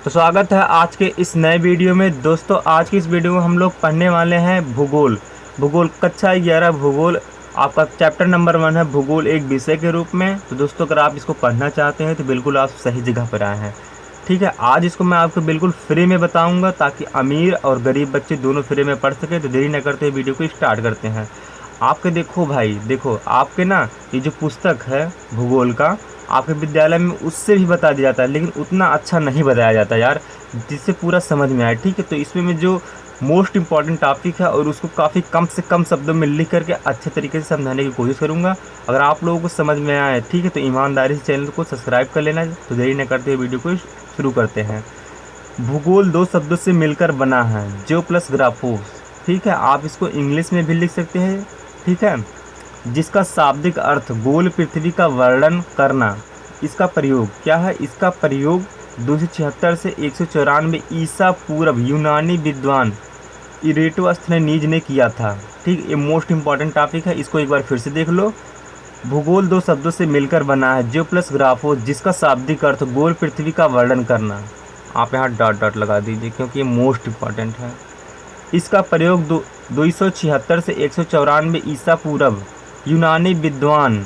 तो स्वागत है आज के इस नए वीडियो में। दोस्तों आज की इस वीडियो में हम लोग पढ़ने वाले हैं भूगोल। भूगोल कक्षा 11 भूगोल आपका चैप्टर नंबर 1 है भूगोल एक विषय के रूप में। तो दोस्तों अगर आप इसको पढ़ना चाहते हैं तो बिल्कुल आप सही जगह पर आए हैं। ठीक है, आज इसको मैं आपको बिल्कुल फ्री में बताऊंगा ताकि अमीर और गरीब बच्चे दोनों फ्री में पढ़ सकें। तो देरी न करते हुए वीडियो को स्टार्ट करते हैं। आपके देखो भाई, देखो आपके ना ये जो पुस्तक है भूगोल का आपके विद्यालय में उससे भी बता दिया जाता है, लेकिन उतना अच्छा नहीं बताया जाता यार, जिससे पूरा समझ में आए। ठीक है, तो इसमें मैं जो मोस्ट इम्पॉर्टेंट टॉपिक है और उसको काफ़ी कम से कम शब्दों में लिख करके अच्छे तरीके से समझाने की कोशिश करूँगा। अगर आप लोगों को समझ में आए ठीक है तो ईमानदारी से चैनल को सब्सक्राइब कर लेना। तो देरी न करते हुए वीडियो को शुरू करते हैं। भूगोल दो शब्दों से मिलकर बना है, जियो प्लस ग्राफोस। ठीक है, आप इसको इंग्लिश में भी लिख सकते हैं। ठीक है, जिसका शाब्दिक अर्थ गोल पृथ्वी का वर्णन करना। इसका प्रयोग क्या है? इसका प्रयोग 276 से 194 ईसा पूर्व यूनानी विद्वान इरेटोस्थेनीज ने किया था। ठीक, ये मोस्ट इंपॉर्टेंट टॉपिक है, इसको एक बार फिर से देख लो। भूगोल दो शब्दों से मिलकर बना है, जियो प्लस ग्राफोस, जिसका शाब्दिक अर्थ गोल पृथ्वी का वर्णन करना। आप यहाँ डॉट डॉट लगा दीजिए क्योंकि ये मोस्ट इंपॉर्टेंट है। इसका प्रयोग 276 से 194 ईसा पूर्व यूनानी विद्वान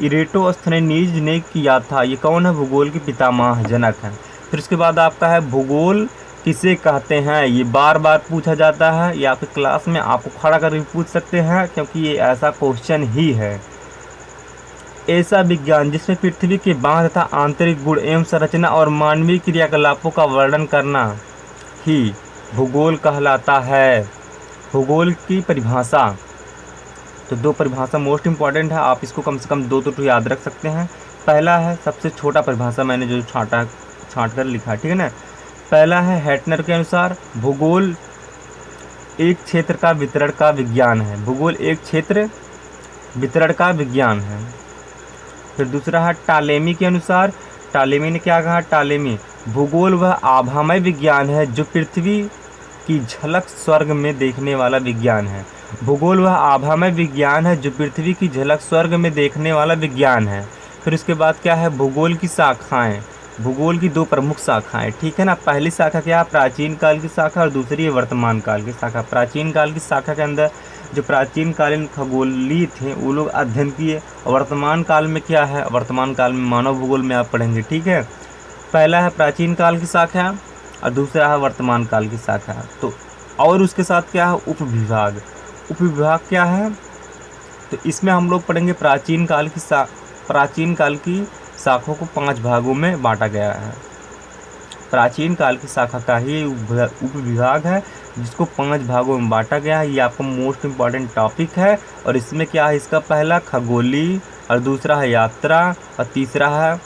इरेटोस्थेनीज ने किया था। ये कौन है? भूगोल के पितामह जनक हैं। फिर उसके बाद आपका है भूगोल किसे कहते हैं। ये बार बार पूछा जाता है, ये आपके क्लास में आपको खड़ा कर भी पूछ सकते हैं क्योंकि ये ऐसा क्वेश्चन ही है। ऐसा विज्ञान जिसमें पृथ्वी के बाह्य तथा आंतरिक गुण एवं संरचना और मानवीय क्रियाकलापों का वर्णन करना ही भूगोल कहलाता है। भूगोल की परिभाषा, तो दो परिभाषा मोस्ट इंपॉर्टेंट है, आप इसको कम से कम दो तो याद रख सकते हैं। पहला है सबसे छोटा परिभाषा, मैंने जो छांट कर लिखा, ठीक है ना। पहला है हैटनर के अनुसार भूगोल एक क्षेत्र का वितरण का विज्ञान है। भूगोल एक क्षेत्र वितरण का विज्ञान है। फिर दूसरा है टालेमी के अनुसार। टालेमी ने क्या कहा? टालेमी भूगोल वह आभामय विज्ञान है जो पृथ्वी की झलक स्वर्ग में देखने वाला विज्ञान है। भूगोल वह आभामय विज्ञान है जो पृथ्वी की झलक स्वर्ग में देखने वाला विज्ञान है। फिर उसके बाद क्या है? भूगोल की शाखाएं। भूगोल की दो प्रमुख शाखाएं, ठीक है ना। पहली शाखा क्या है? प्राचीन काल की शाखा, और दूसरी है वर्तमान काल की शाखा। प्राचीन काल की शाखा के अंदर जो प्राचीन कालीन खगोलीय थे वो लोग अध्ययन किए। और वर्तमान काल में क्या है? वर्तमान काल में मानव भूगोल में आप पढ़ेंगे। ठीक है, पहला है प्राचीन काल की शाखा और दूसरा है वर्तमान काल की शाखा। तो और उसके साथ क्या है? उपविभाग। उपविभाग क्या है? तो इसमें हम लोग पढ़ेंगे प्राचीन काल की शाखों को 5 भागों में बांटा गया है। प्राचीन काल की शाखा का ही उपविभाग है जिसको 5 भागों में बांटा गया है। ये आपका मोस्ट इम्पॉर्टेंट टॉपिक है। और इसमें क्या है? इसका पहला खगोलीय और दूसरा है यात्रा और तीसरा है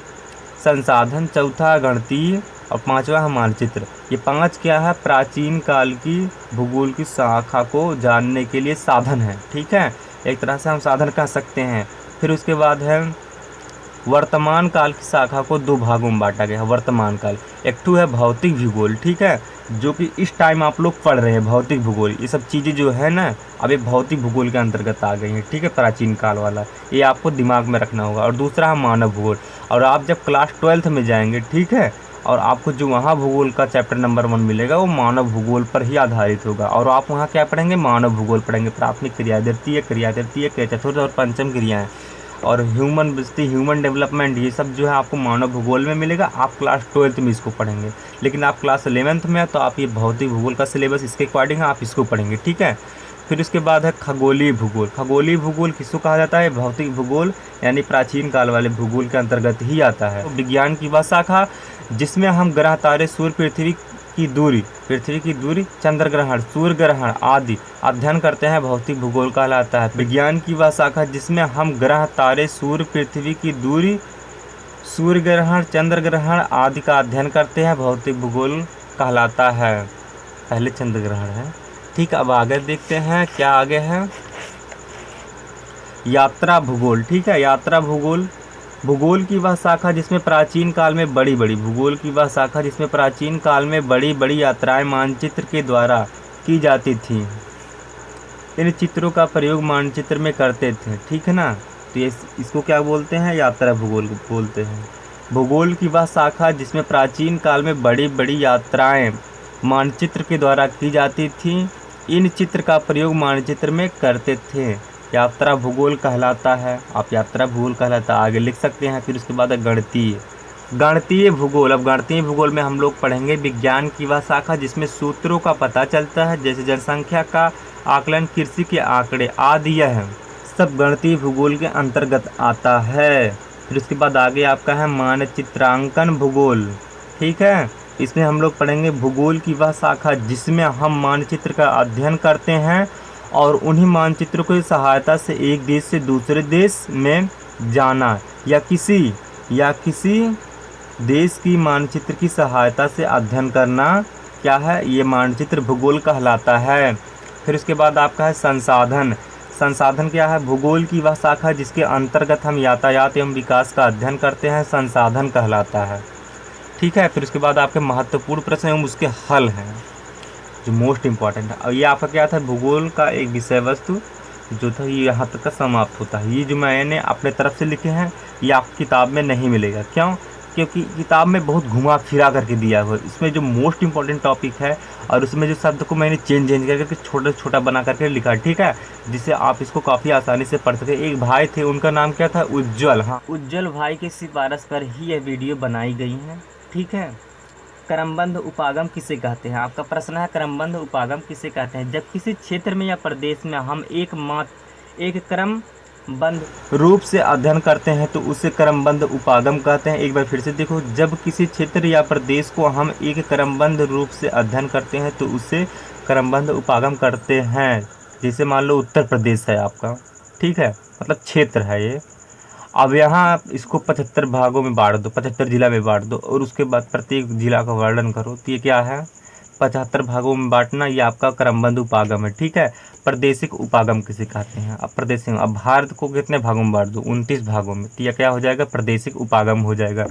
संसाधन, चौथा गणितीय और पांचवा है मानचित्र। ये 5 क्या है? प्राचीन काल की भूगोल की शाखा को जानने के लिए साधन है। ठीक है, एक तरह से हम साधन कह सकते हैं। फिर उसके बाद है वर्तमान काल की शाखा को 2 भागों में बांटा गया है। वर्तमान काल एक तो है भौतिक भूगोल, ठीक है, जो कि इस टाइम आप लोग पढ़ रहे हैं। भौतिक भूगोल ये सब चीज़ें जो है ना अब ये भौतिक भूगोल के अंतर्गत आ गई हैं। ठीक है, प्राचीन काल वाला ये आपको दिमाग में रखना होगा। और दूसरा है मानव भूगोल। और आप जब क्लास 12th में जाएंगे, ठीक है, और आपको जो वहाँ भूगोल का चैप्टर नंबर 1 मिलेगा वो मानव भूगोल पर ही आधारित होगा। और आप वहाँ क्या पढ़ेंगे? मानव भूगोल पढ़ेंगे। प्राथमिक क्रिया, द्वितीय क्रिया, तृतीय क्रिया, चतुर्थ और पंचम क्रियाएँ और ह्यूमन बस्ती, ह्यूमन डेवलपमेंट, ये सब जो है आपको मानव भूगोल में मिलेगा। आप क्लास 12th में इसको पढ़ेंगे। लेकिन आप क्लास 11th में है तो आप ये भौतिक भूगोल का सिलेबस इसके अकॉर्डिंग आप इसको पढ़ेंगे। ठीक है, फिर उसके बाद है खगोलीय भूगोल। खगोलीय भूगोल किसको कहा जाता है? भौतिक भूगोल यानी प्राचीन काल वाले भूगोल के अंतर्गत ही आता है। विज्ञान की वह शाखा जिसमें हम ग्रह, तारे, सूर्य, पृथ्वी की दूरी, चंद्र ग्रहण, सूर्य ग्रहण आदि अध्ययन करते हैं, भौतिक भूगोल कहलाता है। विज्ञान की वह शाखा जिसमें हम ग्रह, तारे, सूर्य, पृथ्वी की दूरी, सूर्य ग्रहण, चंद्र ग्रहण आदि का अध्ययन करते हैं, भौतिक भूगोल कहलाता है। पहले चंद्र ग्रहण है। ठीक, अब आगे देखते हैं क्या आगे है। यात्रा भूगोल। ठीक है, यात्रा भूगोल भूगोल की वह शाखा जिसमें प्राचीन काल में बड़ी बड़ी यात्राएं मानचित्र के द्वारा की जाती थी। इन चित्रों का प्रयोग मानचित्र में करते थे। ठीक है ना, तो ये इसको क्या बोलते हैं? यात्रा भूगोल बोलते हैं। भूगोल की वह शाखा जिसमें प्राचीन काल में बड़ी बड़ी यात्राएं मानचित्र के द्वारा की जाती थी। इन चित्र का प्रयोग मानचित्र में करते थे। यात्रा भूगोल कहलाता है। आप यात्रा भूगोल कहलाता है आगे लिख सकते हैं। फिर उसके बाद है गणितीय गणितीय भूगोल। अब गणितीय भूगोल में हम लोग पढ़ेंगे विज्ञान की वह शाखा जिसमें सूत्रों का पता चलता है, जैसे जनसंख्या का आकलन, कृषि के आंकड़े आदि, यह सब गणितीय भूगोल के अंतर्गत आता है। फिर उसके बाद आगे आपका है मानचित्रांकन भूगोल। ठीक है, इसमें हम लोग पढ़ेंगे भूगोल की वह शाखा जिसमें हम मानचित्र का अध्ययन करते हैं और उन्हीं मानचित्रों की सहायता से एक देश से दूसरे देश में जाना या किसी देश की मानचित्र की सहायता से अध्ययन करना क्या है, ये मानचित्र भूगोल कहलाता है। फिर उसके बाद आपका है संसाधन। संसाधन क्या है, भूगोल की वह शाखा जिसके अंतर्गत हम यातायात एवं विकास का अध्ययन करते हैं, संसाधन कहलाता है। ठीक है, फिर उसके बाद आपके महत्वपूर्ण प्रश्न एवं उसके हल हैं जो मोस्ट इम्पॉर्टेंट है। और ये आपका क्या था, भूगोल का एक विषय वस्तु जो था ये यहाँ तक का समाप्त होता है। ये जो मैंने अपने तरफ से लिखे हैं ये आपकी किताब में नहीं मिलेगा। क्यों? क्योंकि किताब में बहुत घुमा फिरा करके दिया हुआ है। इसमें जो मोस्ट इंपॉर्टेंट टॉपिक है और उसमें जो शब्द को मैंने चेंज करके छोटा छोटा बना करके लिखा, ठीक है, जिससे आप इसको काफ़ी आसानी से पढ़ सके। एक भाई थे, उनका नाम क्या था, उज्जवल। हाँ, उज्जवल भाई की सिफारिश पर ही यह वीडियो बनाई गई है। ठीक है, क्रमबद्ध उपागम किसे कहते हैं? आपका प्रश्न है क्रमबद्ध उपागम किसे कहते हैं? जब किसी क्षेत्र में या प्रदेश में हम एक क्रमबद्ध रूप से अध्ययन करते हैं तो उसे क्रमबद्ध उपागम कहते हैं। एक बार फिर से देखो, जब किसी क्षेत्र या प्रदेश को हम एक क्रमबद्ध रूप से अध्ययन करते हैं तो उसे क्रमबद्ध उपागम करते हैं। जैसे मान लो उत्तर प्रदेश है आपका, ठीक है, मतलब क्षेत्र है ये। अब यहाँ आप इसको 75 भागों में बांट दो, 75 जिला में बांट दो और उसके बाद प्रत्येक जिला का वर्णन करो। तो ये क्या है, 75 भागों में बांटना, ये आपका क्रमबद्ध उपागम है। ठीक है, प्रादेशिक उपागम किसे कहते हैं? अब प्रादेशिक, अब भारत को कितने भागों में बांट दो, 29 भागों में, तो यह क्या हो जाएगा, प्रादेशिक उपागम हो जाएगा।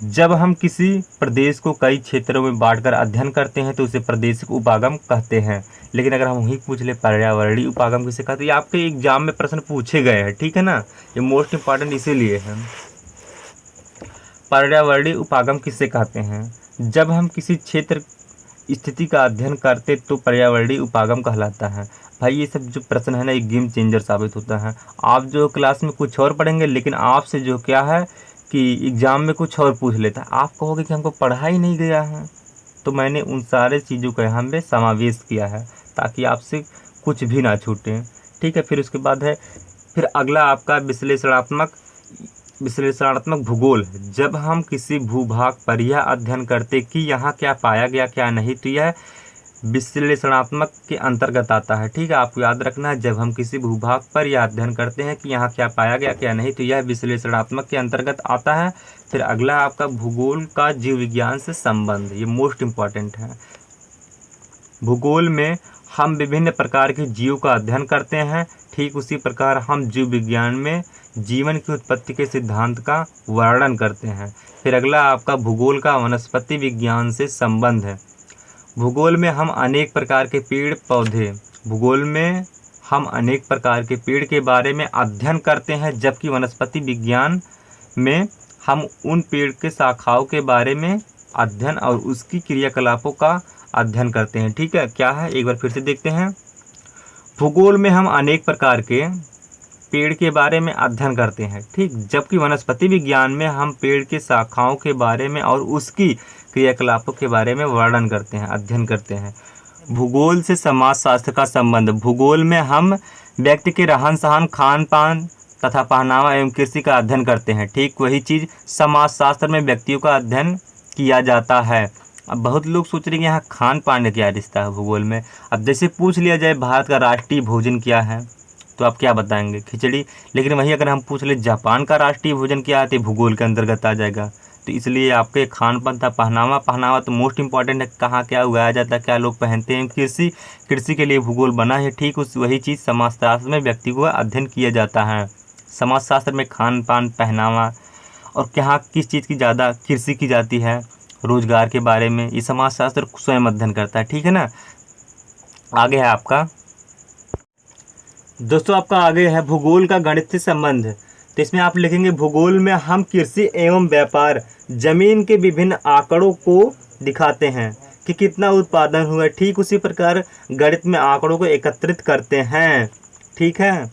जब हम किसी प्रदेश को कई क्षेत्रों में बांटकर अध्ययन करते हैं तो उसे प्रादेशिक उपागम कहते हैं। लेकिन अगर हम वही पूछ ले पर्यावरणीय उपागम किसे कहते हैं, ये आपके एग्जाम में प्रश्न पूछे गए हैं। ठीक है ना, ये मोस्ट इंपॉर्टेंट इसीलिए है। पर्यावरणीय उपागम किसे कहते हैं? जब हम किसी क्षेत्र स्थिति का अध्ययन करते तो पर्यावरणीय उपागम कहलाता है। भाई ये सब जो प्रश्न है ना, एक गेम चेंजर साबित होता है। आप जो क्लास में कुछ और पढ़ेंगे लेकिन आपसे जो क्या है कि एग्ज़ाम में कुछ और पूछ लेता है, आप कहोगे कि हमको पढ़ा ही नहीं गया है। तो मैंने उन सारे चीज़ों का यहाँ पे समावेश किया है ताकि आपसे कुछ भी ना छूटे। ठीक है, फिर उसके बाद है फिर अगला आपका विश्लेषणात्मक भूगोल। जब हम किसी भूभाग पर यह अध्ययन करते कि यहाँ क्या पाया गया क्या नहीं, तो यह विश्लेषणात्मक के अंतर्गत आता है। ठीक है, आपको याद रखना है, जब हम किसी भूभाग पर यह अध्ययन करते हैं कि यहाँ क्या पाया गया क्या नहीं, तो यह विश्लेषणात्मक के अंतर्गत आता है। फिर अगला आपका भूगोल का जीव विज्ञान से संबंध, ये मोस्ट इम्पॉर्टेंट है। भूगोल में हम विभिन्न प्रकार के जीव का अध्ययन करते हैं, ठीक उसी प्रकार हम जीव विज्ञान में जीवन की उत्पत्ति के सिद्धांत का वर्णन करते हैं। फिर अगला आपका भूगोल का वनस्पति विज्ञान से संबंध है। भूगोल में हम अनेक प्रकार के पेड़ के बारे में अध्ययन करते हैं, जबकि वनस्पति विज्ञान में हम उन पेड़ के शाखाओं के बारे में अध्ययन और उसकी क्रियाकलापों का अध्ययन करते हैं। ठीक है, क्या है, एक बार फिर से देखते हैं। भूगोल में हम अनेक प्रकार के पेड़ के बारे में अध्ययन करते हैं, ठीक, जबकि वनस्पति विज्ञान में हम पेड़ के शाखाओं के बारे में और उसकी क्रियाकलापों के बारे में वर्णन करते हैं, अध्ययन करते हैं। भूगोल से समाजशास्त्र का संबंध। भूगोल में हम व्यक्ति के रहन सहन, खान पान तथा पहनावा एवं कृषि का अध्ययन करते हैं। ठीक वही चीज़ समाजशास्त्र में व्यक्तियों का अध्ययन किया जाता है। अब बहुत लोग सोच रहे हैं यहाँ खान पान का क्या रिश्ता है भूगोल में। अब जैसे पूछ लिया जाए भारत का राष्ट्रीय भोजन क्या है, तो आप क्या बताएंगे, खिचड़ी। लेकिन वही अगर हम पूछ ले जापान का राष्ट्रीय भोजन क्या है, तो भूगोल के अंतर्गत आ जाएगा। तो इसलिए आपके खान पान था, पहनावा तो मोस्ट इंपॉर्टेंट है, कहाँ क्या उगाया जाता है, क्या लोग पहनते हैं। कृषि के लिए भूगोल बना है। ठीक वही चीज़ समाजशास्त्र में व्यक्ति को अध्ययन किया जाता है। समाजशास्त्र में खान पान, पहनावा और क्या किस चीज़ की ज़्यादा कृषि की जाती है, रोजगार के बारे में, ये समाजशास्त्र स्वयं अध्ययन करता है। ठीक है ना, आगे है आपका दोस्तों, आपका आगे है भूगोल का गणित से संबंध। तो इसमें आप लिखेंगे भूगोल में हम कृषि एवं व्यापार जमीन के विभिन्न आंकड़ों को दिखाते हैं कि कितना उत्पादन हुआ। ठीक उसी प्रकार गणित में आंकड़ों को एकत्रित करते हैं। ठीक है,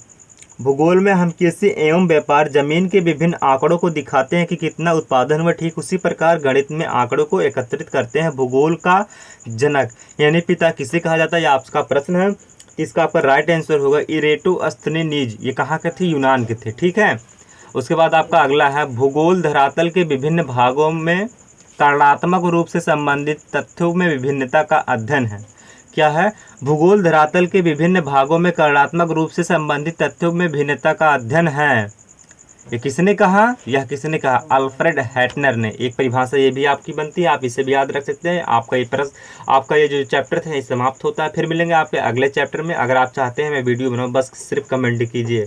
भूगोल में हम कृषि एवं व्यापार जमीन के विभिन्न आंकड़ों को दिखाते हैं कि कितना उत्पादन हुआ। ठीक उसी प्रकार गणित में आंकड़ों को एकत्रित करते हैं। भूगोल का जनक यानी पिता किसे कहा जाता है, यह आपका प्रश्न है। इसका आपका राइट आंसर होगा इरेटोस्थनीज। ये कहाँ के थे, यूनान के थे। ठीक है, उसके बाद आपका अगला है भूगोल धरातल के विभिन्न भागों में कार्यात्मक रूप से संबंधित तथ्यों में विभिन्नता का अध्ययन है। क्या है, भूगोल धरातल के विभिन्न भागों में कार्यात्मक रूप से संबंधित तथ्यों में भिन्नता का अध्ययन है। ये किसने कहा, यह किसने कहा, अल्फ्रेड हैटनर ने। एक परिभाषा ये भी आपकी बनती है, आप इसे भी याद रख सकते हैं। आपका ये जो चैप्टर है समाप्त होता है। फिर मिलेंगे आपके अगले चैप्टर में। अगर आप चाहते हैं मैं वीडियो बनाऊँ, बस सिर्फ कमेंट कीजिए।